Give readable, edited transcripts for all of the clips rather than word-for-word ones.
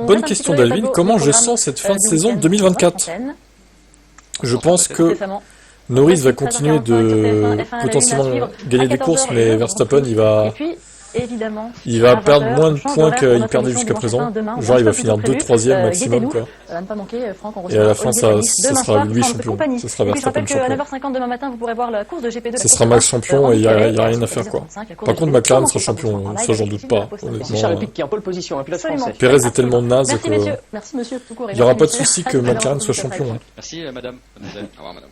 bonne question d'Alvin. Comment je sens cette fin de saison 2024? Je pense que Norris va continuer de potentiellement gagner des courses, mais Verstappen, il va perdre moins de points qu'il perdait jusqu'à présent. Genre, il va finir 2/3 maximum, quoi. Et à la fin, ça sera lui champion. Ça sera Verstappen champion. Ce sera Max champion et il n'y a rien à faire, quoi. Par contre, McLaren sera champion, ça j'en doute pas, honnêtement. Perez est tellement naze qu'il n'y aura pas de souci que McLaren soit champion. Merci, madame. Au revoir, madame.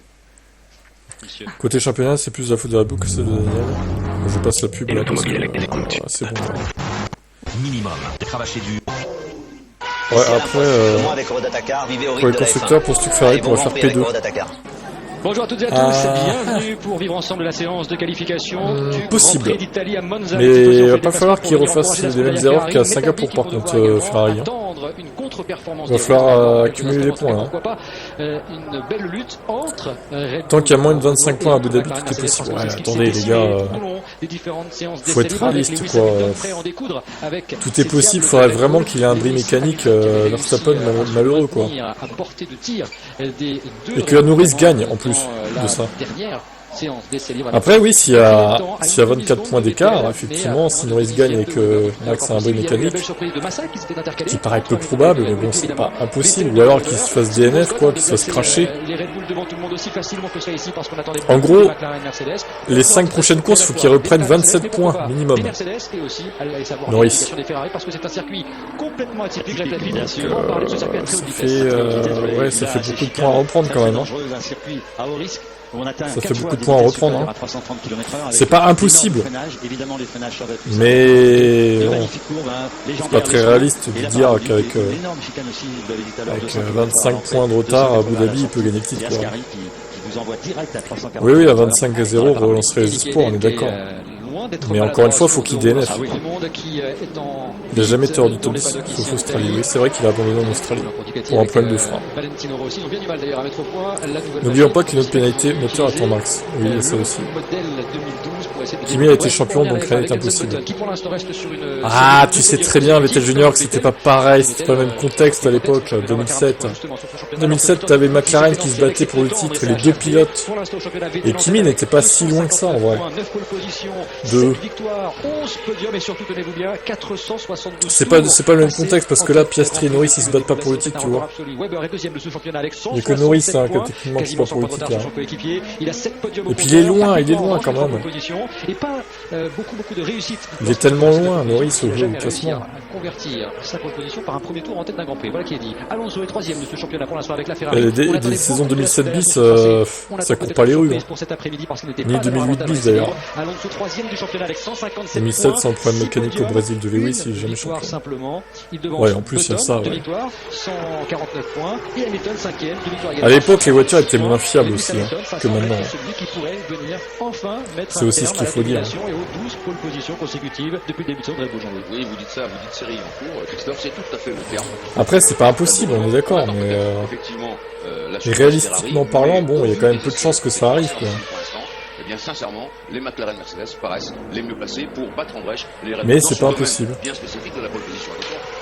Monsieur. Côté championnat, c'est plus la faute de la boucle que celle de Daniel. Je passe la pub là parce que c'est bon. Minimum de cravacher du. Ouais, après, pour les constructeurs, pour Stuck Ferrari, pour faire P2. Bonjour à toutes et à tous, bienvenue pour vivre ensemble la séance de qualification du possible. Grand Prix d'Italie à Monza. Mais il va pas falloir qu'ils refassent les mêmes erreurs qu'à Singapour par contre, Ferrari. Il va falloir accumuler les points. Une belle lutte entre tant qu'il y a moins de 25 points à Abu Dhabi, tout est possible. Ouais, attendez les gars, faut être réaliste quoi. Tout est possible, faudrait vraiment qu'il ait un bris mécanique, Verstappen malheureux quoi. Et que la Norris gagne en plus de ça. Après oui, s'il y a 24 points d'écart, effectivement, si Norris gagne et que Max a un bris mécanique, qui paraît peu probable, mais bon, c'est pas impossible, ou alors qu'il se fasse DNF, quoi, qu'il se fasse cracher. En gros, les 5 prochaines courses, il faut qu'il reprenne 27 points minimum. Norris. Ça fait beaucoup de points à reprendre quand même. Ça fait beaucoup de points à reprendre. Hein. C'est pas impossible. Mais bon, c'est pas très réaliste de dire qu'avec 25 points de retard à Abu Dhabi, il peut gagner le titre. Oui, à 25-0, relancerait les espoirs, on est d'accord. Mais encore une fois, il faut qu'il DNF. Il n'a jamais été hors du top 10, sauf Australie. Oui, c'est vrai qu'il a abandonné en Australie pour un problème de frein. N'oublions pas qu'une autre pénalité moteur attend Max. Oui, il y a ça aussi. Kimi a été champion, donc rien n'est impossible. Ah, tu sais très bien, Vettel Junior, que c'était pas pareil, c'était pas le même contexte à l'époque, 2007. 2007, t'avais McLaren qui se battait pour le titre, les deux pilotes. Et Kimi n'était pas si loin que ça, en vrai. C'est pas le même contexte, parce que là, Piastri et Norris, ils se battent pas pour le titre, tu vois. Il n'y a que Norris, hein, que techniquement, qui se bat pour le titre, là. Et puis il est loin quand même. Et pas beaucoup de réussite. Il est tellement loin, Norris, au classement. Convertir sa position par un premier tour en tête d'un Grand Prix. Voilà qui est dit. Alonso est 3ème de ce championnat pour l'instant avec la Ferrari. Des saisons 2007 bis, ça court pas les rues. Ni 2008 bis d'ailleurs. Alonso 3ème du championnat avec 157 2007 sans problème mécanique au Brésil de Lewis, il est jamais champion. Ouais, en plus il y a ça. Ouais. 149 points et Hamilton 5ème. À l'époque, les voitures étaient moins fiables aussi que maintenant. C'est aussi ce qu'il faut dire. Oui, vous dites ça, vous dites série en cours. Christophe, c'est tout à fait le terme. Après, c'est pas impossible, on est d'accord, mais réalistiquement parlant, bon, il y a quand même peu de chances que ça arrive, quoi. Eh bien, sincèrement, les McLaren Mercedes paraissent les mieux placés pour battre en brèche les Red Bull. Mais c'est pas impossible. Bien spécifique de la pole position.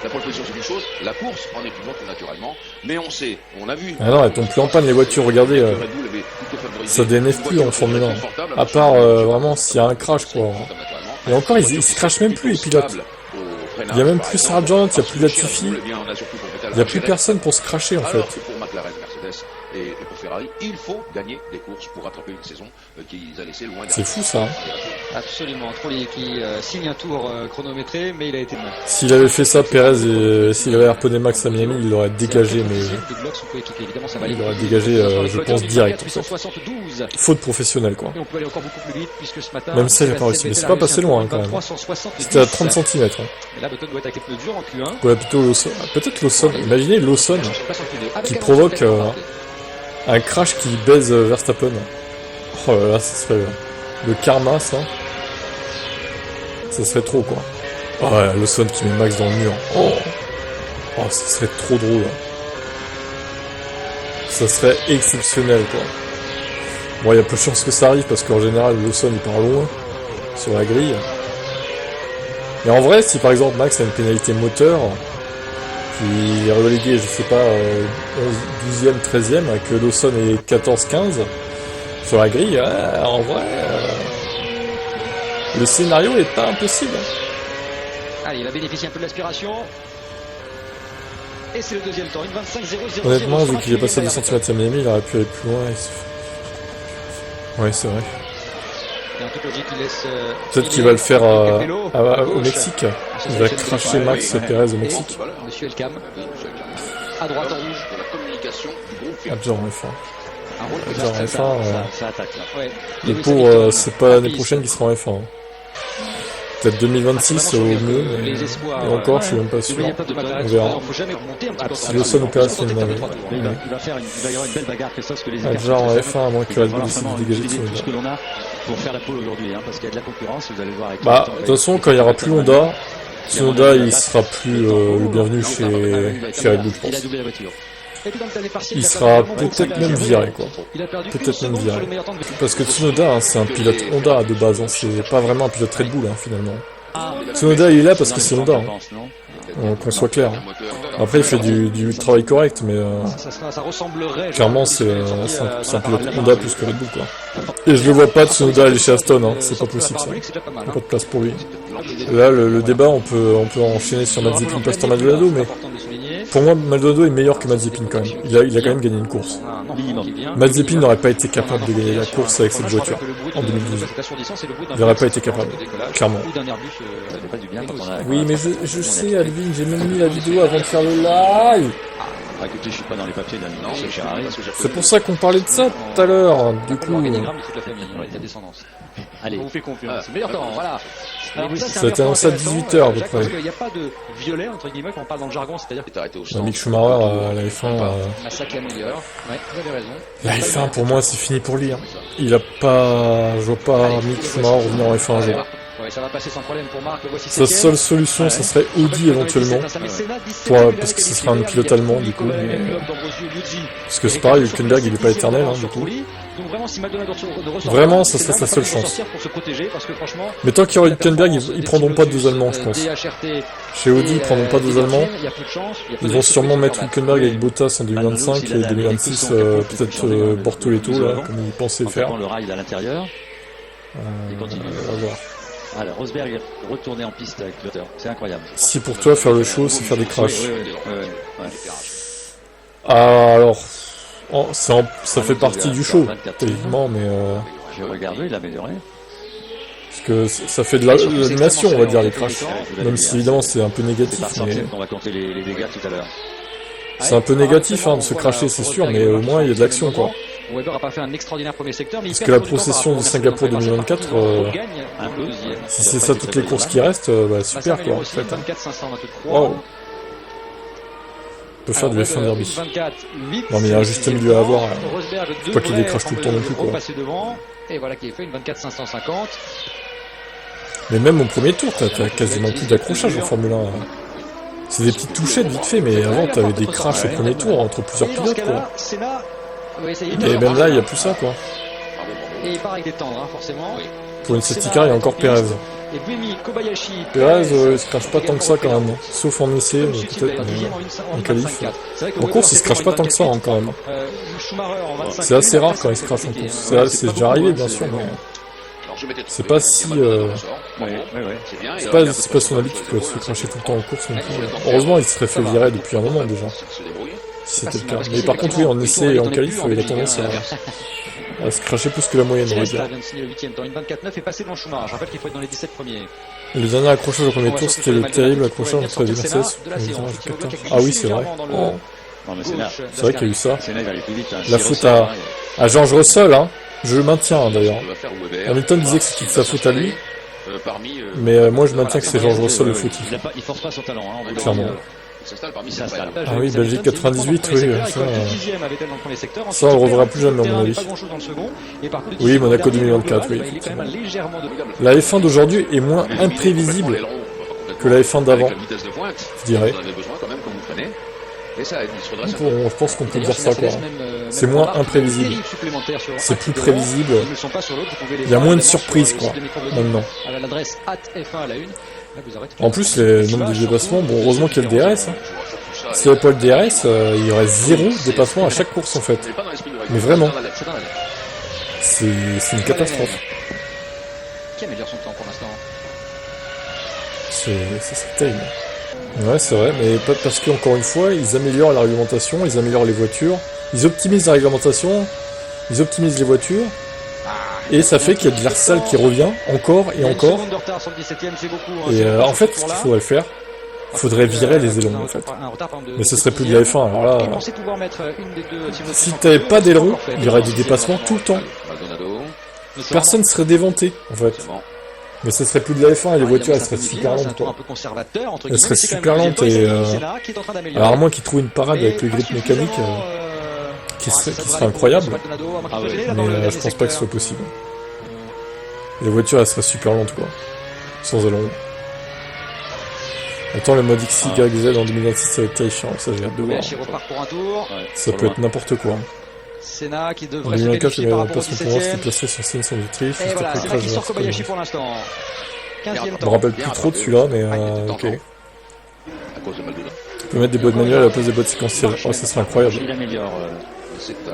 La pole position, c'est une chose, la course en est une autre naturellement, mais on sait, on a vu. Ah non, elles tombent plus en panne les voitures, regardez. Ça DNF plus en Formule 1. À part vraiment s'il y a un crash, quoi. Et encore, ils se crachent même plus, les pilotes. Il y a même plus Sargent, il y a plus Latifi. Il y a plus personne pour se cracher, en fait. Pour McLaren, Mercedes et pour Ferrari, il faut gagner des courses pour rattraper une saison qu'ils a laissé loin derrière. C'est fou, ça. Absolument. Trollier qui signe un tour chronométré, mais il a été... S'il avait fait ça, Perez, et s'il avait reponné Max à Miami, il l'aurait dégagé, mais... Il l'aurait dégagé, je pense, direct. En fait. Faute professionnelle, quoi. Même ça, il a pas réussi. Mais c'est pas passé loin, quand même. C'était à 30 cm. Ouais, plutôt Lawson. Peut-être Lawson. Imaginez Lawson qui provoque un crash qui baise Verstappen. Oh là là, ça serait le karma, ça. Ça serait trop, quoi. Oh ouais, Lawson qui met Max dans le mur. Oh, ça serait trop drôle. Ça serait exceptionnel, quoi. Bon, il y a peu de chances que ça arrive parce qu'en général, Lawson il part loin sur la grille. Mais en vrai, si par exemple Max a une pénalité moteur, qui est relégué, je sais pas, 11, 12e, 13e, avec Lawson et 14-15 sur la grille. En vrai, le scénario est pas impossible. Allez, il va bénéficier un peu de l'aspiration. Et c'est le deuxième temps, une 25-0-0. Honnêtement, vu qu'il est passé à 2 cm à Miami, il aurait pu aller plus loin. Ouais, c'est vrai. Peut-être qu'il va le faire au Mexique. Il va cracher Max Perez au Mexique. Monsieur Elkam. À droite en rouge. Abdur en F1. Abdur en F1. Ça attaque là. Le pauvre, c'est pas l'année prochaine qu'il sera en F1. Peut-être 2026 au mieux, et encore, je suis même pas sûr. On verra. Si Lawson ou Perez fait une navette. Il va y avoir une belle bagarre, Christophe, parce que les Abdur en F1, à moins que Red Bull décide de dégager de tout ce que l'on a pour faire la pole aujourd'hui, parce qu'il y a de la concurrence, vous allez voir avec... Bah, de toute façon, quand il n'y aura plus Honda, Tsunoda, il sera plus le bienvenu chez Red Bull, je pense. Il sera peut-être même viré, quoi. Peut-être même viré. Parce que Tsunoda, c'est un pilote Honda de base, c'est pas vraiment un pilote Red Bull, finalement. Tsunoda, il est là parce que c'est Honda, qu'on soit clair. Après, il fait du travail correct, mais clairement, c'est un pilote Honda plus que Red Bull, quoi. Et je le vois pas Tsunoda aller chez Aston, c'est pas possible, ça. Il n'y a pas de place pour lui. Là, le débat, on peut enchaîner sur Mazepin, Pastor Maldonado, mais pour moi, Maldonado est meilleur que Mazepin quand même. Il a quand même gagné une course. Mazepin n'aurait pas été capable de gagner la course avec cette voiture en 2012. Il n'aurait pas été capable, clairement. Oui, mais je sais, Alvin, j'ai même mis la vidéo avant de faire le live. Écoutez, je suis pas dans les papiers d'un Ferrari. C'est pour ça qu'on parlait de ça tout à l'heure, du coup. Allez, on vous fait confiance. Meilleur temps, voilà. Ça a été annoncé à 18h à peu près. Il n'y a pas de violet, entre guillemets, quand on parle dans le jargon, c'est-à-dire qu'il est arrêté au champ. Mick Schumacher à la F1. Ça qui améliore. Ouais, vous avez raison. La F1, pour moi, c'est fini pour lui. Il a pas. Je vois pas Mick Schumacher revenir en F1 un jour. Ouais, ça va passer sans problème pour Marc. Sa seule solution, ça serait Audi éventuellement, parce que ce serait un pilote allemand du coup. Parce que c'est pareil, Hülkenberg il est pas éternel du coup. Vraiment, ça serait sa seule chance. Mais tant qu'il y aura Hülkenberg, ils prendront pas deux Allemands, je pense. Chez Audi, ils prendront pas deux Allemands. Ils vont sûrement mettre Hülkenberg avec Bottas en 2025 et 2026 peut-être Bortoletto là, comme ils pensaient le faire. Le rail à l'intérieur. On va voir. Alors, Rosberg retourner en piste avec Lotter, c'est incroyable. Si pour toi faire le show, c'est faire des crashs. Ouais. Alors, ça fait partie du show, évidemment, mais... Je vais regarder, il l'a amélioré. Parce que ça fait de l'animation, on va dire, les crashs. Même si, évidemment, c'est un peu négatif, mais... On va compter les dégâts tout à l'heure. C'est un peu négatif de se crasher, c'est sûr, mais au moins, il y a de l'action, quoi. Weber a pas fait un extraordinaire premier secteur, mais parce que la procession de Singapour 2024, si c'est ça toutes les courses qui restent, super quoi en fait. Wow. On peut faire du F1 Derby. Non mais il y a un juste milieu à avoir. Faut pas qu'il décrache tout le temps non plus quoi. Et voilà qui est fait une 24 550. Mais même au premier tour, t'as quasiment plus d'accrochage en Formule 1. C'est des petites touchettes vite fait, mais avant t'avais des crashs au premier tour entre plusieurs pilotes quoi. Et même là, il n'y a plus ça, quoi. Et il part avec des tendres, forcément. Pour une safety car, il y a encore Perez. Perez, il se crache pas tant que ça, quand même. Sauf en essai, peut-être, en qualif. En course, il se crache pas tant que ça, quand même. C'est assez rare quand il se crache en course. C'est déjà arrivé, bien sûr, mais... C'est pas si... C'est pas son habitude, quoi, de se cracher tout le temps en course. Heureusement, il serait fait virer depuis un moment, déjà. Si c'était le cas. Mais par contre, oui, en essai et en qualif, il a tendance à se cracher plus que la moyenne, on va dire. Le dernier accrochage au premier tour, c'était le terrible accrochage entre les Mercedes. Ah oui, c'est vrai. Oh. C'est vrai qu'il y a eu ça. La faute à George Russell, je le maintiens d'ailleurs. Hamilton disait que c'était de sa faute à lui. Mais moi, je maintiens que c'est George Russell le fautif. Il force pas son talent, clairement. Ah oui, Belgique 98, oui, ça on le reverra plus jamais à mon avis. Oui, Monaco 2024, oui, effectivement. La F1 d'aujourd'hui est moins imprévisible que la F1 d'avant, je dirais. Je pense qu'on peut dire ça, quoi. C'est moins imprévisible. C'est plus prévisible. Il y a moins de surprises, quoi, maintenant. En plus, les nombres de dépassements, bon, heureusement qu'il y a le DRS. S'il n'y avait pas le DRS, il y aurait 0 dépassement à chaque course en fait. Mais vraiment. C'est une catastrophe. Qui améliore son temps pour l'instant? C'est terrible. Ouais, c'est vrai, mais pas parce qu'encore une fois, ils améliorent la réglementation, ils améliorent les voitures, ils optimisent la réglementation, ils optimisent les voitures, et ça fait qu'il y a de l'air sale qui revient encore et encore. Et en fait, ce qu'il faudrait faire, il faudrait virer les ailerons en fait. Mais ce serait plus de la F1, alors là... Si t'avais pas d'ailerons, il y aurait des dépassements tout le temps. Personne ne serait déventé en fait. Mais ce serait plus de la F1 et les voitures elles seraient super lentes quoi. Elles seraient super lentes et... alors à moins qu'ils trouvent une parade avec le grip mécanique qui serait incroyable. Mais je pense pas que ce soit possible. Les voitures elles seraient super lentes quoi. Sans aileron. Attends, le mode XYZ en 2026 ça va être terrifiant, ça j'ai hâte de voir. Ça peut être n'importe quoi. Senna qui En devrait se 2024, qualifier par le rapport au placement pour moi 17ème. c'était placé sur scène sans Autriche, Et juste voilà, après c'est le là crash qui de sort Kobayashi Verstappen. pour l'instant. 15e Je me temps. rappelle plus trop de celui-là, mais ok. À cause de Maldonado. Tu peux mettre des boîtes manuelles à la place des boîtes séquentielles. Oh, ça serait incroyable. Il améliore.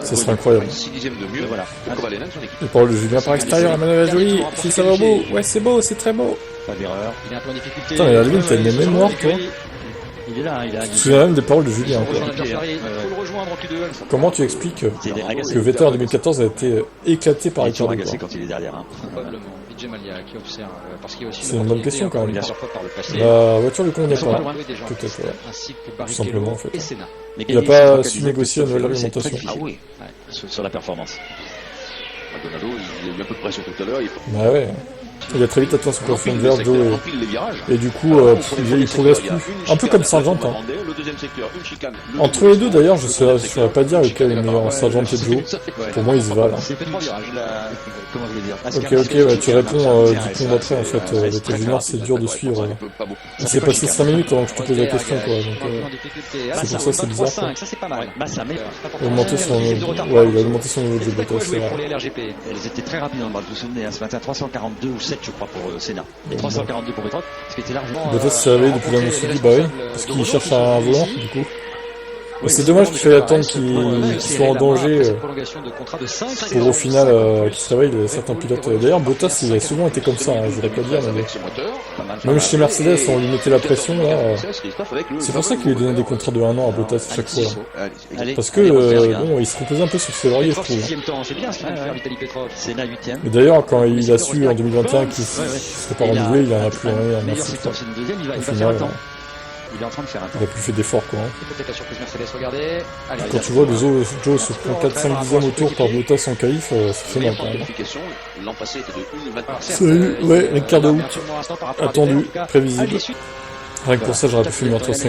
Ça serait incroyable. 6 dixièmes de mieux Voilà. que Kovalainen, son équipe. Les paroles de Julien par extérieur, la manœuvre est jolie. Si ça va au bout, ouais, c'est beau, c'est très beau. Pas d'erreur. Il est un peu en difficulté. Putain, mais Alvin, t'as une mémoire, toi. Il est là, il a. Je me souviens même des paroles de Julien, quoi. Il faut le rejoindre en Q2. Comment tu expliques que Vettel en 2014 a été éclaté par Il est toujours Ricardo, agacé quoi. quand il est derrière. Probablement. Vijay Mallya qui observe. Parce qu'il y a aussi C'est une bonne question, quand même. Plusieurs fois par le passé. La voiture lui convenait Ils sont pas pas. loin des gens. Peut-être, ouais. Ainsi que Tout Barrichello simplement, en fait. et Senna. Il a pas su négocier une nouvelle réglementation. Ah oui, sur la performance. Maldonado, il a eu un peu de pression tout à l'heure. Bah ouais. Il a très vite atteint son plafond de verre, Joe, Empile les virages. et du coup, il progresse plus. Un peu comme Sargent, hein. Le deuxième secteur, une chicane. Entre les deux, d'ailleurs, je saurais pas dire lequel est le meilleur, Sargent et Joe. Pour moi, ils se valent. C'est fait 3 virages. Comment je vais dire Ok, bah, tu réponds du coup d'après, en fait. Vettel Junior, c'est dur de suivre. Il s'est passé 5 minutes avant que je te pose la question, quoi. Donc, c'est pour ça, c'est bizarre, quoi. Ça, c'est pas mal. Massa, mais Augmenter son... Ouais, il a augmenté son niveau de jeu, Bottas, c'est pour vrai. les LRGP. elles étaient très rapides dans le bras. Vous vous souvenez, ce matin, 342 ou 7, je crois, pour Senna. Et 342 pour Vettel, ce qui était largement. Bottas s'est réveillé depuis l'annonce du bah oui, parce qu'il cherche un volant, du coup. Mais c'est dommage qu'il fallait attendre qu'il soit en danger pour au final qu'il se réveille certains pilotes. D'ailleurs, Bottas, il a souvent été comme ça, hein, je voudrais pas dire, mais même chez Mercedes, on lui mettait la pression, là. C'est pour ça qu'il lui donnait des contrats de 1 an à Bottas à chaque fois. Allez, Parce que, bon, il se reposait un peu sur ses lauriers, je trouve. C'est bien ce qu'il vient de faire Vitaly Petrov. Senna 8ème. Et d'ailleurs, quand il a su en 2021 qu'il serait pas renouvelé, il en a plus rien à Meilleur foutre. secteur, c'est une deuxième, il va Au faire final, un temps. Il est en train de faire un temps. il a plus fait d'efforts, quoi. Peut-être la surprise Mercedes, regardez. Allez, Quand tu vois le Joe se prend 4-5 dixièmes au tour par Bottas en qualif, ça fait mal, quand même. L'an passé était de 1,24. Salut, ouais, Ricardo Hook. Attendu, prévisible. Rien que pour ça, j'aurais pu finir entre ça.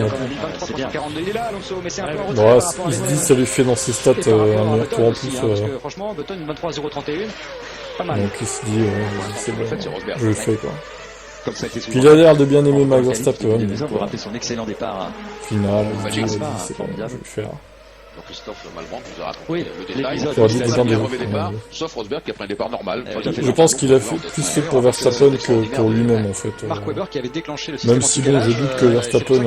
C'est bien. Il est là, Alonso, mais c'est un peu en Bon, retard il se dit, ça lui fait dans ses stats un meilleur tour en plus. Franchement, Button, 23,031. Pas mal. Donc il se dit, c'est bon, je le fais, quoi. Comme ça a été Puis il a l'air de bien aimer Max Verstappen. Vous rappeler son excellent départ. Final, il se dit, c'est bon, je vais le faire. Donc Christophe Malbrand nous a raconté Oui, le détail. l'épisode. Il aurait dû tout Il a le mauvais départ, sauf Rosberg qui a pris un départ normal. Je pense qu'il a plus fait pour Verstappen que pour lui-même, en fait. Mark Webber qui avait déclenché le système Même si, bon, je doute que Verstappen,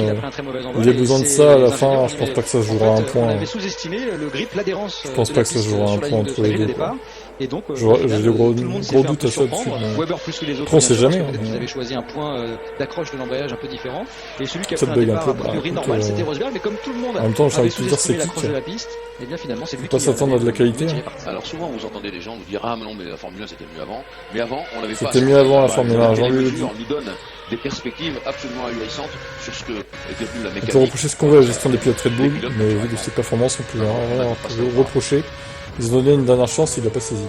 il a besoin de ça à la fin, je pense pas que ça se jouera un point. On avait sous-estimé le grip, l'adhérence. Je pense pas que ça se jouera un point entre les deux. Et donc, j'ai de gros doutes à ça dessus. Weber plus que les autres. Après, on sait jamais. Peut-être qu'ils avaient choisi un point d'accroche de l'embrayage un peu différent. Et celui qui a Ça pris un bug un départ peu, a priori bah, normal, écoute, c'était Rosberg. Mais comme tout le monde en même temps, j'ai avait envie de te dire, sous-estimé c'est l'accroche kick. de la piste, et bien finalement, c'est lui Faut pas s'attendre à de la qualité. Alors souvent vous entendez des gens vous dire ah mais non mais la Formule 1 c'était mieux avant. Mais avant on l'avait pas. C'était mieux avant la Formule 1, Jean-Louis le dit. On lui donne des perspectives absolument ahurissantes sur ce que était plus la On peut mécanique. reprocher ce qu'on veut à la gestion des pilotes Red Bull, mais vu de ses performances, on peut rien reprocher. Ils ont donné une dernière chance, il a pas saisi.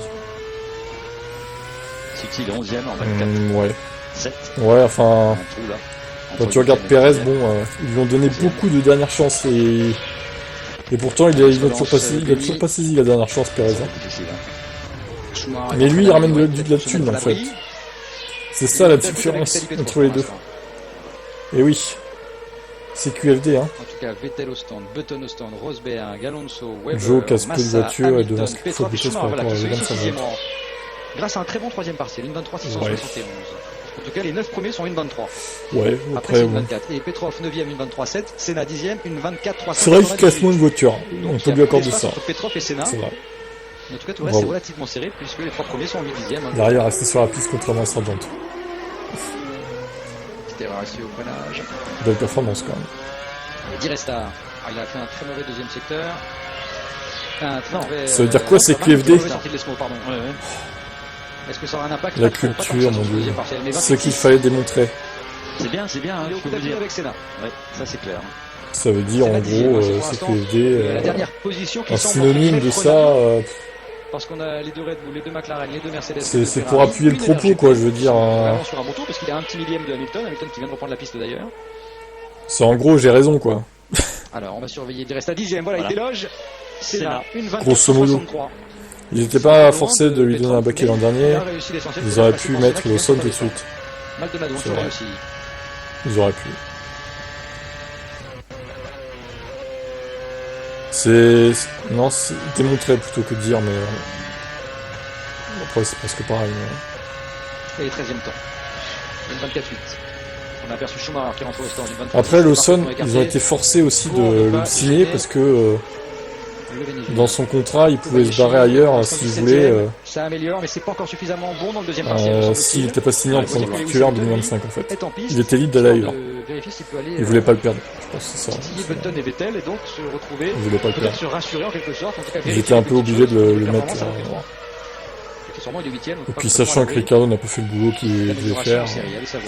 Sixty, il est 11ème en 24. Ouais. 7. Ouais, enfin, Un trou là. quand tu regardes Perez, bon, ils lui ont donné beaucoup de dernières chances et pourtant il a toujours pas saisi la dernière chance, Perez. Hein. Difficile, hein. Mais lui, il ramène de la thune, en fait. C'est ça la différence entre les deux. Et oui, c'est QFD, hein. En tout cas, Vettel au stand, Button au stand, Rosberg, Alonso, Webber, Joe casse peu de Massa, voiture et devant Hamilton, ce qu'il faut Petrov de et vitesse par Schumacher, rapport à voilà, les qui se 25 sixième rang. Grâce à un très bon troisième partiel, une 23 671. En tout cas, les 9 premiers sont 1,23. Ouais, Après, après, c'est bon. 1,24. Et Petrov 9e, 1,23,7. Senna 10e, 1,24,300. C'est vrai qu'il casse moins de voitures. On peut lui accorder ça. Entre Petrov et Senna. C'est vrai. En tout cas, tout le reste, c'est relativement serré puisque les 3 premiers sont en 8e. Derrière, rester sur la piste contrairement à Sargent. Petite erreur ici au freinage. Belle performance quand même. Et Di Resta. Il a fait un très mauvais deuxième secteur. Ça veut dire quoi, c'est QFD? Est-ce que ça aura un impact? La culture, mon dieu. Ce qu'il fallait démontrer. C'est bien, hein, je peux vous dire. Avec Senna. Ouais, ça c'est clair. Ça veut dire en gros, c'est QFD. La dernière position qui Un semble synonyme de très ça. prenable, parce qu'on a les deux Red Bull, les deux McLaren, les deux Mercedes. C'est pour appuyer le propos, quoi, je veux dire. Vraiment sur un bon tour, parce qu'il a un petit millième de Hamilton qui vient de reprendre la piste d'ailleurs. C'est en gros, j'ai raison, quoi. Alors on va surveiller. Il reste à 10e. Voilà, il déloge. Senna, une 24, grosso modo. 63. Ils n'étaient pas forcés de lui donner un baquet l'an dernier. Ils auraient pu mettre le son tout de suite. Maldonado, C'est vrai. aussi. Ils auraient pu. C'est... Non, c'est démontrer plutôt que dire, mais... Après, c'est presque pareil. Mais... Et 13e temps. Une 24-8. On a aperçu Schumacher qui rentre au stand. Après, Lawson, ils ont été forcés aussi de le signer parce que... dans son contrat, il pouvait se barrer ailleurs s'il voulait. Ça améliore, mais c'est pas encore suffisamment bon dans le deuxième partiel. S'il n'était pas signé en tant que titulaire en 2025, en fait. Il était libre d'aller ailleurs. Il voulait pas le perdre. Je pense que c'est ça. Button et Vettel, et donc se retrouver. Il voulait pas le perdre. Se rassurer en quelque sorte. En tout cas, ils étaient un peu obligés de le mettre. Et puis, sachant que Ricciardo n'a pas fait le boulot qu'il devait faire, ça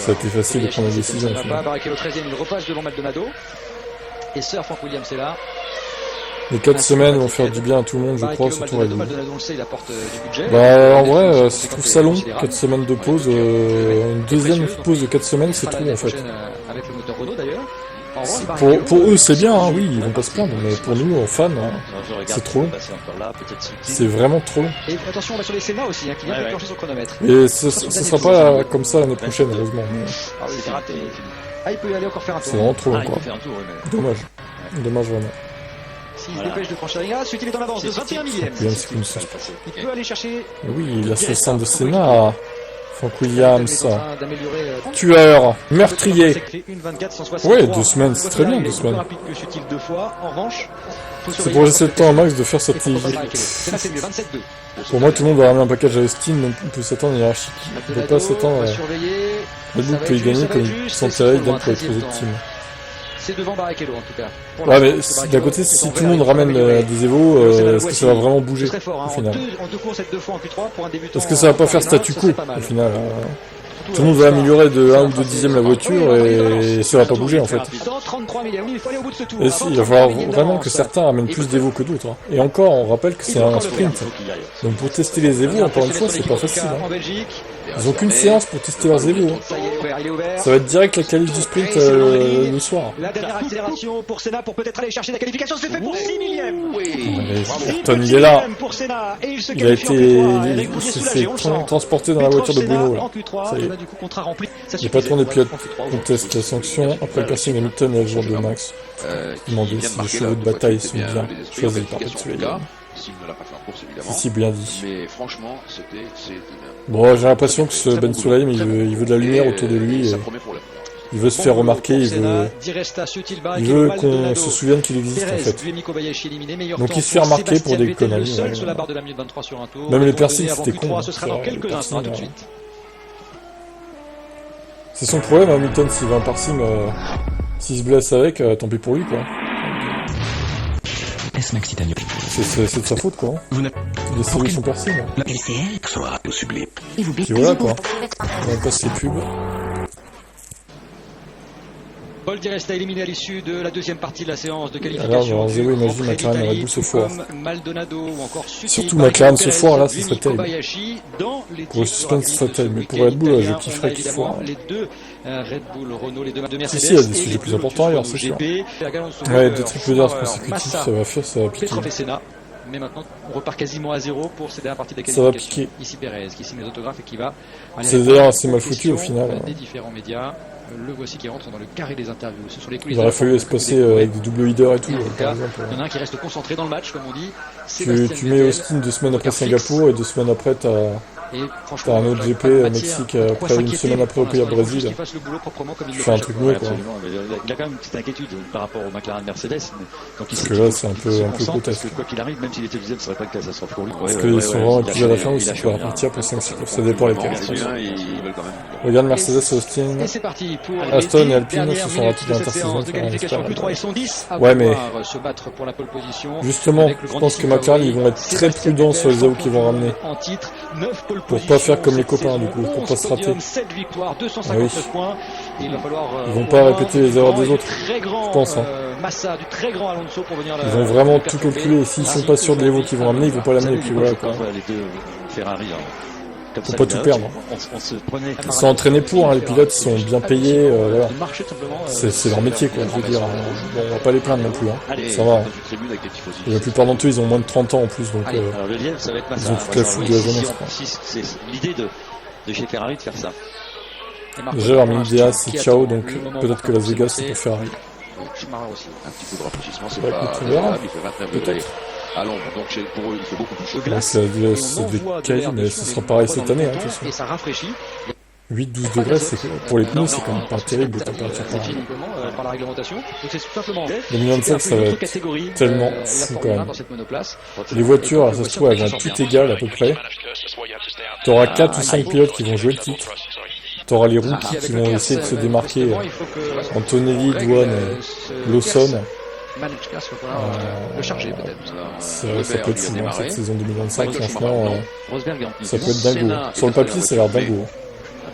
a été facile de prendre la décision. Barrichello 13e, il repasse devant Maldonado. Et Sir Frank Williams est là. Les 4 semaines vont faire du bien à tout le monde, je crois, surtout Red Bull. Bah, en vrai, je trouve ça long, 4 semaines de pause. Une deuxième pause de 4 semaines, c'est trop, en fait. Pour eux, c'est bien, hein, oui, ils vont pas se plaindre, mais pour nous, fans, c'est trop long. C'est vraiment trop long. Et attention, on va sur les Senna aussi, qui vient déclencher son chronomètre. Et ce sera pas comme ça l'année prochaine, heureusement. C'est raté. Ah, il peut y aller encore faire un tour. C'est vraiment trop long, quoi. Dommage. Dommage, vraiment. S'il se dépêche de franchir la ligne, ensuite il est en avance de 21 millième. Il peut aller chercher. Oui, il a 60 de Senna. Frank Williams. Tueur. Meurtrier. Ouais, 2 semaines, c'est très bien, 2 semaines. C'est pour laisser le temps à Max de faire sa TJ. Pour moi, tout le monde va ramener un package à Austin, donc on peut s'attendre à hiérarchique. On peut pas s'attendre à... Red Bull peut y gagner comme Santerre donne pour les autres teams. C'est devant Barrichello en tout cas. Ouais, mais d'un côté, si tout le monde ramène des Evo, est-ce que ça va vraiment bouger au final? Est-ce que ça va pas faire statu quo au final? Tout le monde va améliorer de 1 ou 2 dixièmes la voiture et ça va pas bouger en fait. Et si, il va falloir vraiment que certains ramènent plus d'Evo que d'autres. Et encore, on rappelle que c'est un sprint. Donc pour tester les Evo, encore une fois, c'est pas facile. Ils ont qu'une séance pour tester leurs Evo. Ça va être direct la qualif du sprint le soir. La dernière accélération pour Senna pour peut-être aller chercher la qualification. C'est fait pour 6 millièmes. Ayrton, il est là. Il a été transporté dans la voiture de Bruno. Là. Ça y est. Les patrons des pilotes contestent la sanction après le passing Hamilton et le jour de Max. Demandez si les chevaux de bataille sont bien choisis par Petsuel. Si, bien dit. Mais franchement, c'était... Bon, j'ai l'impression que ce Ben Sulayem, il veut de la lumière autour de lui. Et il veut se faire remarquer, il veut qu'on se souvienne qu'il existe en fait. Donc il se fait remarquer pour des conneries. Même les persils, c'était con. C'est son problème, Hamilton, s'il veut un parsing, s'il se blesse avec, tant pis pour lui, quoi. C'est de sa faute, quoi. Il a sauvé son parsing. Puis voilà, quoi. On passe les pubs. Paul Di Resta éliminé à l'issue de la deuxième partie de la séance de qualification. Alors, dans Zéro, imagine McLaren et Red Bull se foire. Surtout McLaren se foire, là, ce serait terrible. Pour le suspense, ce serait terrible. Mais pour Red Bull, je kifferais qu'il foire. Les deux Red Bull, Renault, les deux de Mercedes. Ici, il y a des sujets plus importants ailleurs, c'est sûr. Ouais, des triple d'art consécutifs, ça va faire, ça va piquer. Mais maintenant, on repart quasiment à zéro pour cette dernière partie de la qualification. Ça va piquer. Ici Perez qui signe les autographes et qui va... C'est d'ailleurs assez mal foutu au final. Des différents médias. Le voici qui rentre dans le carré des interviews. Ce sont les coulisses. Il aurait fallu espacer avec des double leaders et tout, par exemple. Il y en a un qui reste concentré dans le match, comme on dit. Tu mets Austin 2 semaines après Singapour et 2 semaines après t'as Et T'as franchement, un autre GP Mexique après une semaine après au pays à Brésil. Tu fais un truc mieux, quoi. Absolument, mais il a quand même une petite inquiétude par rapport au McLaren Mercedes. Donc Parce que là, c'est un peu parce grotesque. que quoi qu'il arrive, même s'il était deuxième, ce serait pas une catastrophe pour lui. Parce qu'ils sont vraiment épuisés à la fin ou s'ils peuvent repartir pour 5-6 courses. Ça dépend lesquels. Ils veulent quand même. Regarde Mercedes, Austin, Et c'est parti pour Aston les et Alpine 10 se sont dernières ratés minutes de cette d'intersaison. séance de qualification. Q3 et sont 10 à Ouais, mais pouvoir se battre pour la pole position. justement, Avec le je grand pense que défi McLaren, favori, ils vont être très Sébastien prudents Vettel, sur les AO champion qu'ils vont ramener. en titre, 9 pole Pour pas positions faire comme les cette copains, saison, du coup, pour 11 pas se rater. podiums, 7 victoires, 259 points. Et il va falloir Ils vont pas répéter les erreurs des autres, je pense, hein. Massa, du très grand Alonso pour venir Ils vont vraiment tout calculer. Et s'ils sont pas sûrs de l'Evo qu'ils vont ramener, ils vont pas l'amener. Et puis voilà, quoi. Les deux Ferrari. Comme Faut ça, pas il tout a- perdre. On se prenait. Ils sont entraînés pour, hein, les pilotes, ils sont bien payés, voilà. Le marché, tout simplement, C'est leur métier, quoi, je veux dire. Bon, on va pas les plaindre non plus, hein. Allez, Ça va. Dans une tribune avec des tifosi. Et la plupart d'entre eux, ils ont moins de 30 ans en plus, donc Allez, Alors le lièvre, ça va être Massa. Ils ont toute la foule de la jeunesse, quoi. C'est l'idée de chez Ferrari de faire ça. déjà leur mis Diaz, c'est ciao, donc peut-être que Las Vegas, c'est pour Ferrari. Schumacher aussi. Un petit coup de rafraîchissement, c'est Bah, pas écoute, on verra. grave, il fait 29 degrés à l'ombre, donc pour eux, il fait beaucoup plus chaud. Donc ça devait caler, mais ce sera pareil cette année, hein, de toute façon. Et ça rafraîchit. 8-12 degrés, pour les pneus, c'est quand même pas terrible, les températures. C'est fini par la réglementation. Donc c'est tout simplement. 2025, ça va être tellement fou quand même. Dans cette monoplace. Les voitures, ça se trouve, elles vont être toutes égales à peu près. T'auras 4 ou 5 pilotes qui vont jouer le titre. T'auras les rookies qui vont essayer de se démarquer. Antonelli, Dwan et Lawson. Manchka, il va falloir le charger peut-être. Ça peut être fou, hein, cette saison 2025, franchement, Rosberg en ça peut être dingo. Sur le papier, ça a l'air dingo.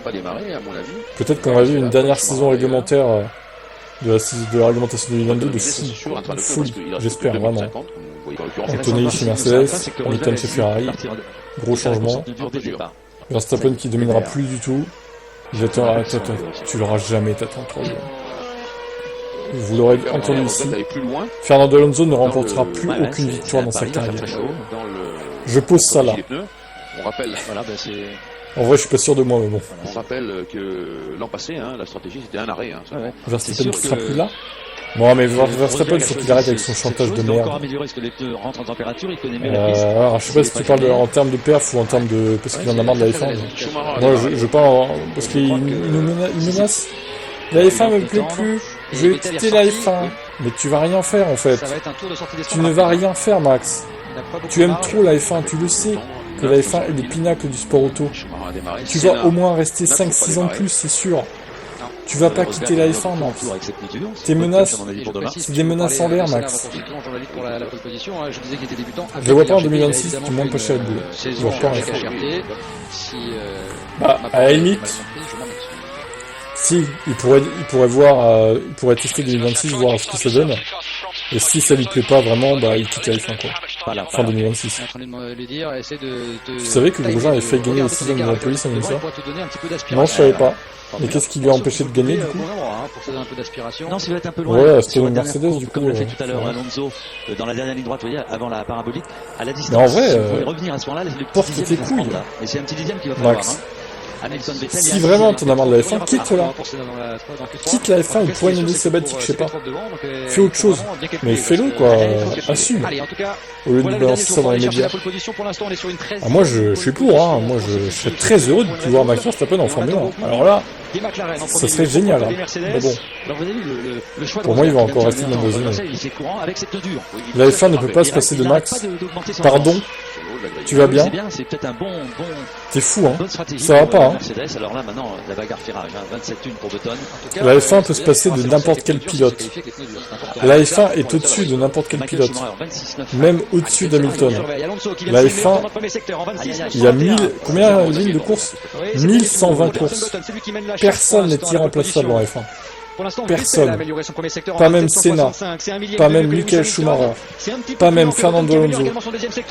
Pas démarré, à mon avis. Peut-être qu'on va vivre une dernière saison réglementaire de la réglementation 2022 de fou, j'espère vraiment. Antonelli chez Mercedes, Hamilton chez Ferrari, gros changement. Verstappen qui dominera plus du tout. Tu l'auras jamais, t'attends 3 jours. Vous l'aurez entendu ici. Fernando Alonso ne remportera plus aucune victoire dans sa carrière. Je pose ça là. On rappelle, En vrai, je suis pas sûr de moi, mais bon. on rappelle que l'an passé, hein, la stratégie c'était un arrêt. Hein, Verstappen qui sera plus là. Bon, mais Verstappen, il faut qu'il arrête avec son chantage de merde. Alors, je sais pas si tu parles en termes de perf ou en termes de... Parce qu'il en a marre de la F1. Moi, je parle parce qu'il il menace. La F1 me plaît plus. Je vais quitter la F1. Mais tu vas rien faire, en fait. Tu ne vas rien faire, Max. Tu aimes trop la F1, tu le sais. Que la F1 est le pinacle du sport auto. Tu vas au moins rester 5-6 ans de plus, c'est sûr. Tu vas pas quitter la F1, Max. Tes menaces, c'est des menaces en l'air, Max. Je le vois pas en 2026, tu montes pas chez Red Bull. Je le vois pas en F1. Bah, à la limite, si, il pourrait voir, il pourrait tester 2026, voir ce que ça donne. Et si ça lui plaît pas vraiment, bah, il quitte la F1, quoi. Fin 2026. Tu savais que Grosjean avait fait gagner les 6 ans de la police en même ça? Non, je savais pas. Mais qu'est-ce qui lui a empêché de gagner, du coup? Non, ça va être un peu loin. Ouais, c'était une Mercedes, du coup. Comme on l'a fait tout à l'heure, Alonso, dans la dernière ligne droite, vous voyez, avant la parabolique, à la distance. Mais en vrai, si vous pouvez revenir à ce moment-là, le porte petit tes dixième couilles. là. Et c'est un petit dixième qu'il va falloir. Max. Hamilton, Vettel, Si vraiment t'en as marre de la F1, quitte-la. Quitte la F1 ou prends une année sabbatique, je sais pas. Fais autre chose. Mais fais-le, quoi. Assume. Au lieu de balancer ça dans les médias. Ah, moi, je suis pour, hein. Moi, je serais très heureux de pouvoir Max Verstappen en Formule 1. Alors là, ça serait génial, hein. Mais bon. Pour moi, il va encore rester dans nos années. La F1 ne peut pas se passer de Max. Pardon. Tu vas bien? T'es fou, hein. Ça va pas, hein. La F1 peut se passer de n'importe quel pilote. La F1 est au-dessus de n'importe quel pilote. Même au-dessus d'Hamilton. La F1, il y a 1000... Combien de lignes de course? 1120 courses. Personne n'est irremplaçable en F1. Personne. Pas même Senna. Pas même Michael Schumacher. Pas même Fernando Alonso.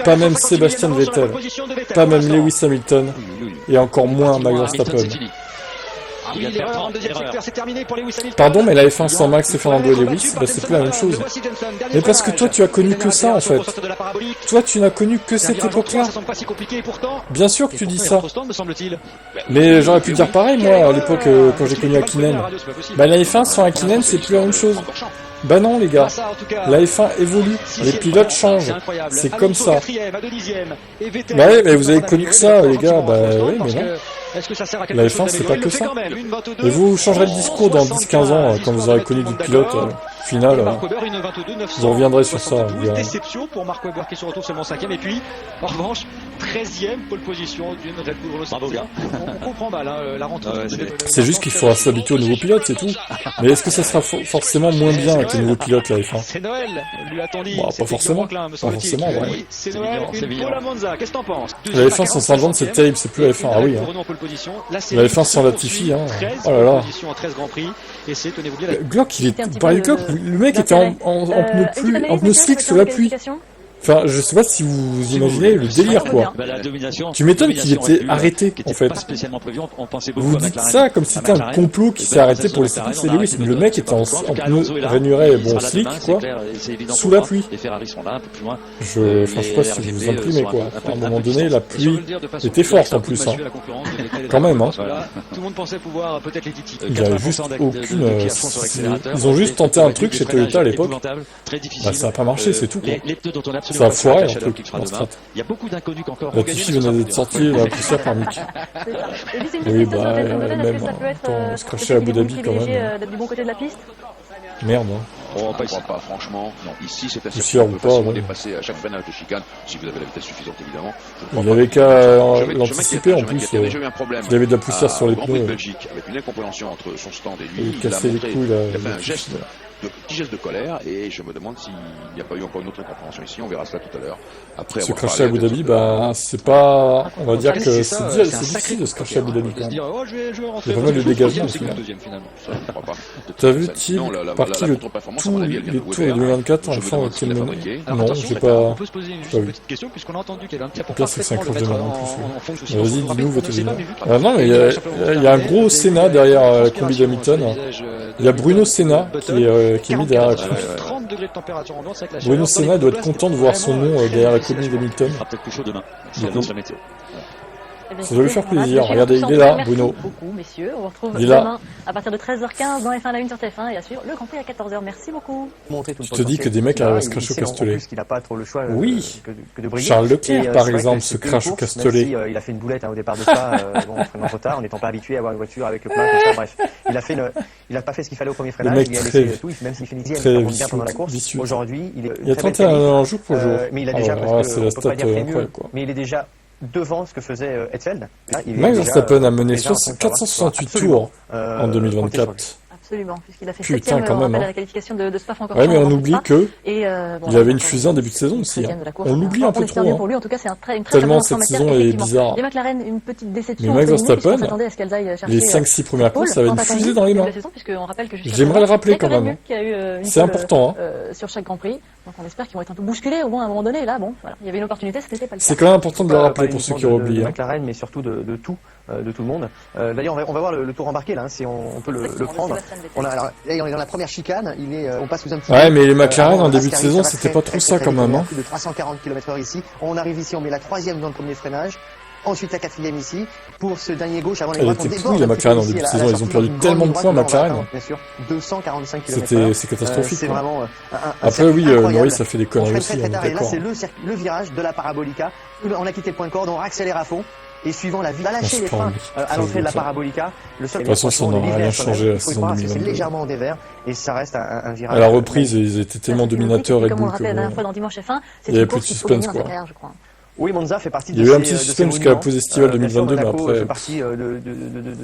Pas même Sébastien Vettel. Pas même Lewis Hamilton. Et encore moins Max Verstappen. Pardon, mais la F1 sans Max et Fernando et Lewis, bah, c'est plus la même chose. Mais parce que toi, tu as connu que ça, en fait. Toi, tu n'as connu que cette époque-là. Bien sûr que tu dis ça. Mais j'aurais pu dire pareil, moi, à l'époque, quand j'ai connu Hakkinen. Bah, la F1 sans Hakkinen, c'est plus la même chose. Bah non les gars, Ça, en tout cas, la F1 évolue, les pilotes changent, c'est comme ça. Bah ouais, mais vous avez connu que ça les gars, bah oui mais non. Est-ce que ça sert à La F1 c'est pas que ça. Et vous changerez de discours dans 10-15 ans, quand vous aurez connu d'autres pilotes, au final, vous reviendrez sur ça. Une déception pour Mark Webber qui se retrouve seulement 5ème, et puis en revanche 13ème pole position d'une Red Bull Renault. Bravo gars. On comprend mal la rentrée. C'est juste qu'il faudra s'habituer aux nouveaux pilotes, c'est tout. Mais est-ce que ça sera forcément moins bien avec les nouveaux pilotes la F1? C'est Noël, lui a-t-on dit. Bah, pas forcément. Pas forcément, ouais. Oui, c'est Noël, une pole à Monza. Qu'est-ce que t'en penses? La F1 sans Sargent, c'est terrible, c'est plus la F1. Ah oui. Hein. La F1 sans Latifi, hein. Oh là là. Glock, il est. Pareil Glock, le mec était en pneu slick sous la pluie. Enfin, je sais pas si vous imaginez le délire, quoi. Bah, la domination. Tu m'étonnes qu'il était arrêté, en fait. Pas spécialement prévu, on pensait beaucoup Vous à dites McLaren. ça comme si c'était un complot qui s'est arrêté pour laisser passer Lewis. Mais le mec était en pneu rainuré, bon, slick, quoi, sous la pluie. Les Ferrari sont là, un peu plus loin. Je sais pas si vous vous imprimez, quoi. À un moment donné, la pluie était forte, en plus, hein. Quand même, hein. Tout le monde pensait pouvoir peut-être les titiller. Il y a juste aucune... Ils ont juste tenté un truc chez Toyota à l'époque. Bah, ça a pas marché, c'est tout, quoi. Ça a foiré, un truc. Il y a beaucoup d'inconnus encore. Latifi venait d'être sorti la poussière par Mick. Oui, bah, même, on se crachait à Abu Dhabi quand même. D'être du bon côté de la piste. Merde, hein. Oh, je crois pas, franchement. Non, ici, c'est assez Poussière ou pas, facilement ouais. dépasser à chaque freinage de chicane, si vous avez la vitesse suffisante, évidemment. Il avait qu'à l'anticiper en plus. J'ai eu un problème. Il avait de la poussière sur les Grand Prix de pneus. Belgique, avec une incompréhension entre son stand et Il lui. Il a cassait les montré, couilles, il a fait un geste, petit geste de colère, et je me demande s'il n'y a pas eu encore une autre incompréhension ici. On verra cela tout à l'heure. Après Se avoir cracher à parlé Abu Dhabi, bah, c'est pas... On va dire que c'est difficile de se cracher à Abu Dhabi quand même. Il y a pas mal de dégagement au final. T'as vu, Thiel, par qui les tours de 2024 en fin de Non, j'ai pas... On peut se poser une petite question, puisqu'on a entendu qu'il y avait un petit Là, c'est que c'est un crève de main en plus. fonction. Vas-y, dis-nous votre opinion. Ah non, mais il y a un gros Senna derrière Combi Hamilton. Il y a Bruno Senna qui est mis derrière la Combi. 30 degrés de température ambiante, c'est vrai que la Bruno chaleur Senna doit être content de voir son nom derrière la Combi Hamilton. Il sera peut-être plus chaud demain. Du Si coup. annonce la météo. Ça doit lui faire plaisir. Regardez, il est là, Bruno. Merci beaucoup, messieurs. On vous retrouve Il est là. demain à partir de 13h15 dans F1 à la 1 sur TF1 et à suivre le Grand Prix à 14h. Merci beaucoup. Je te dis que des mecs arrivent à se cracher au Castellet. Il n'a pas trop le choix Oui. que de briller. Charles Leclerc, Et, par c'est vrai exemple, que se c'est crache une au course, Castellet. même si, il a fait une boulette au départ de Spa, vraiment trop tard. On n'étant pas habitué à avoir une voiture avec le plein comme ça. Bref, il a pas fait ce qu'il fallait au premier freinage. mec Il a très- laissé tout, même s'il finit 10e, très il remonte bien pendant la vicieux. course. Aujourd'hui, il est Il y a 31 jours pour jour. mais il a déjà, Alors, parce c'est que la on stat peut pas dire qu'il est mieux, incroyable, quoi. mais il est déjà devant ce que faisait Hetfield. Là, il est Max déjà, Verstappen a mené déjà en train de 468 absolument, tours en 2024. Absolument, puisqu'il a fait Putain, 7ème quand même, à hein. la qualification de Spa-Francorchamps. Ouais, mais on oublie que Et, il avait une fusée en début de saison aussi. Hein. On l'oublie un peu trop. Pour Hein. lui, en tout cas, c'est une très Tellement bonne cette matière, saison est effectivement. bizarre. Les McLaren, une petite déception. Mais Max entre guillemets, Verstappen, puisqu'on s'attendait à ce qu'elles aillent chercher Les 5-6 premières courses, ça avait une fusée dans les mains. J'aimerais le rappeler quand même. C'est important. Hein. Sur chaque Grand Prix. Donc on espère qu'ils vont être un peu bousculés au moins à un moment donné. Là, bon, voilà, il y avait une opportunité, c'était pas le cas. C'est quand même important de le rappeler pour ceux qui ont oublié. De McLaren, mais surtout de tout le monde. D'ailleurs, on va voir le tour embarqué là, hein, si on peut le prendre. On est dans la première chicane. On passe sous un petit. Ouais, mais les McLaren en début de saison, c'était pas trop ça quand même. Hein. Plus de 340 km/h ici. On arrive ici, on met la 3e dans le premier freinage. Ensuite la 4e ici, pour ce dernier gauche avant les droites. Elle était pourrie la McLaren en début de saison, ils ont perdu tellement de points McLaren. Bien sûr, 245 km/h. C'est catastrophique. C'est vraiment après oui, Norris a fait des conneries aussi, on est et là d'accord. c'est le virage de la parabolica. On a quitté le point de corde, on accélère à fond. Et suivant la vie, va lâcher les freins à l'entrée de la parabolica. Le seul de toute façon, ça n'aura rien changé la saison 2022. C'est légèrement en dévers et ça reste un virage. À la reprise, ils étaient tellement dominateurs Red Comme on Bull le rappelait la dernière que fois dans Dimanche F1, il y avait plus de suspense quoi. Oui, Monza fait partie de Il y a eu un petit suspense jusqu'à la pause estivale 2022, mais après. fait partie de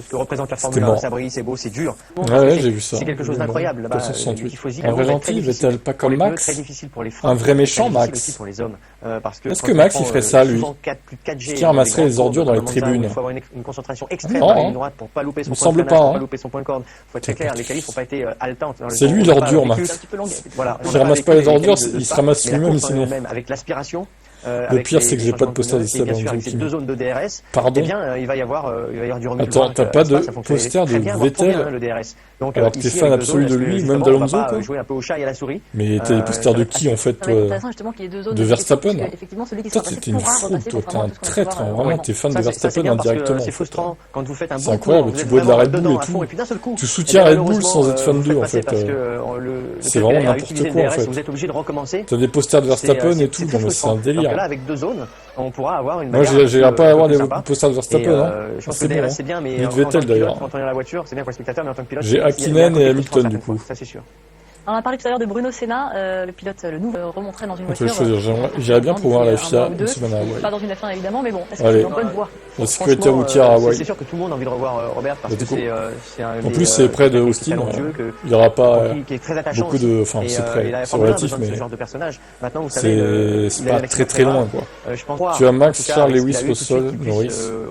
ce que représente la Formule 1. Ça brille, c'est beau, c'est dur. Ouais, j'ai vu ça. C'est quelque chose d'incroyable. 268. Un vrai gentil, Vettel, pas comme Max. Très difficile pour les un vrai méchant, Max. Pour les hommes. Est-ce que Max, il ferait ça, lui? Est-ce qu'il ramasserait les ordures dans les tribunes? Il faut avoir une concentration extrême à la ligne droite pour pas louper son point de freinage, pour pas louper son point de corde. Faut être très clair, les qualifs n'ont pas été haletantes. C'est lui l'ordure, Max. Voilà. S'il ramasse pas les ordures, il se ramasse lui-même sinon. Avec l'aspiration. Le pire, c'est que j'ai pas de poster d'Esteban Ocon. Avec ces 2 zones de DRS, Pardon. eh bien, il va y avoir du remue. Attends, t'as pas de poster de Vettel le DRS. Donc, alors que t'es fan absolu de lui, même d'Alonso, quoi. Jouer un peu au chat et à la souris. Mais t'es les posters de qui, en fait, toi? De Verstappen? Toi, t'es une fraude, toi, t'es un traître, hein. Vraiment, t'es fan de Verstappen indirectement. C'est frustrant quand vous faites un c'est incroyable, tu bois de la Red Bull et tout. Tu soutiens Red Bull sans être fan d'eux, en fait. C'est vraiment n'importe quoi, en fait. Vous êtes obligé de recommencer. T'as des posters de Verstappen et tout, non mais c'est un délire. Là, avec 2 zones, on pourra avoir une. Moi, j'irai pas avoir des posters de Verstappen, hein. Je pense que DRS c'est bien, mais ni de Vettel d'ailleurs. Quand on est dans la voiture, c'est bien pour le spectateur, mais en tant que pilote. J'ai Hakkinen et Hamilton, du coup. Ça, c'est sûr. On a parlé tout à l'heure de Bruno Senna, le pilote, le nouveau, remonterait dans une On peut voiture. choisir. J'irais bien pour voir la FIA une semaine à Hawaï. Pas dans une F1 évidemment, mais bon, est-ce Allez. qu'il est en bonne voie? La sécurité routière à Hawaï. C'est sûr que tout le monde a envie de revoir Robert parce que c'est un. En plus, c'est près de Austin. Il n'y aura pas beaucoup de. Enfin, c'est près. C'est relatif, mais. C'est pas très très loin, quoi. Tu as Max, Charles, Lewis, Russell, Norris.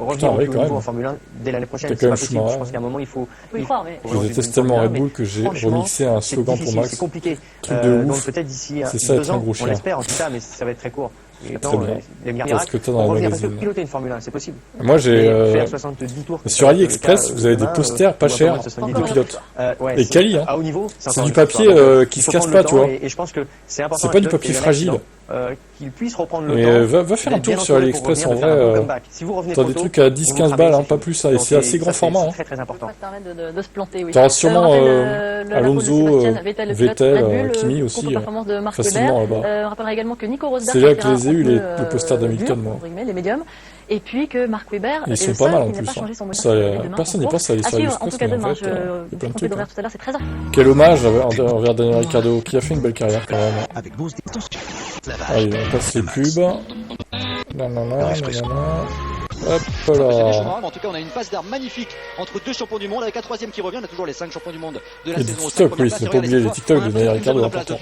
Putain, oui, quand même. Dès l'année prochaine, c'est quand même Schumacher. Je pense qu'à un moment, il faut y croire. Je déteste tellement Red Bull que j'ai remixé un slogan pour Max. C'est compliqué. Truc de donc ouf. peut-être d'ici C'est ça, 2 ans, un gros on chien. l'espère en tout cas, mais ça va être très court. Et Très bien. les Parce que t'as dans on les revient parce que magazines. piloter une Formule 1, c'est possible. Moi, j'ai. Faire 70 tours. Sur AliExpress, vous avez des posters pas chers de pilotes. Et quali, hein. À haut niveau, C'est du papier qui se casse pas, tu vois. Et je pense que c'est important. C'est pas du papier fragile. Qu'il puisse reprendre le Mais temps. va faire un tour sur AliExpress en vrai. Si vous revenez T'as des trucs à 10-15 balles, hein, pas plus, et c'est assez grand format. C'est très important. Ça permet de se planter, oui. T'auras sûrement la Alonso, pole de Sébastien Vettel, le pilote Red Bull, Kimi aussi, contre-performance de Marc facilement Webber. là-bas. On rappellera également que Nico Rosberg C'est là que je les ai eu, partira les posters d'Hamilton, moi. les médiums. Et puis que Marc Weber Ils est sont le pas seul mal en qui n'a plus. pas changé son moteur. Ça, personne n'y pense à aller sur En AliExpress, tout cas, mais en demain, fait, il y a plein de je trucs. d'horaire tout à l'heure, c'est très Quel hommage envers Daniel Ricciardo, qui a fait une belle carrière quand même. Avec Bose Détention. Allez, on passe les pubs. Nanana. Hop C'est là. Schumacher, mais en tout cas, on a une passe d'armes magnifique entre 2 champions du monde avec un 3e qui revient. On a toujours les 5 champions du monde de la Et des saison. TikTok, oui, c'est pas oublié les TikTok de Daniel Ricciardo, important.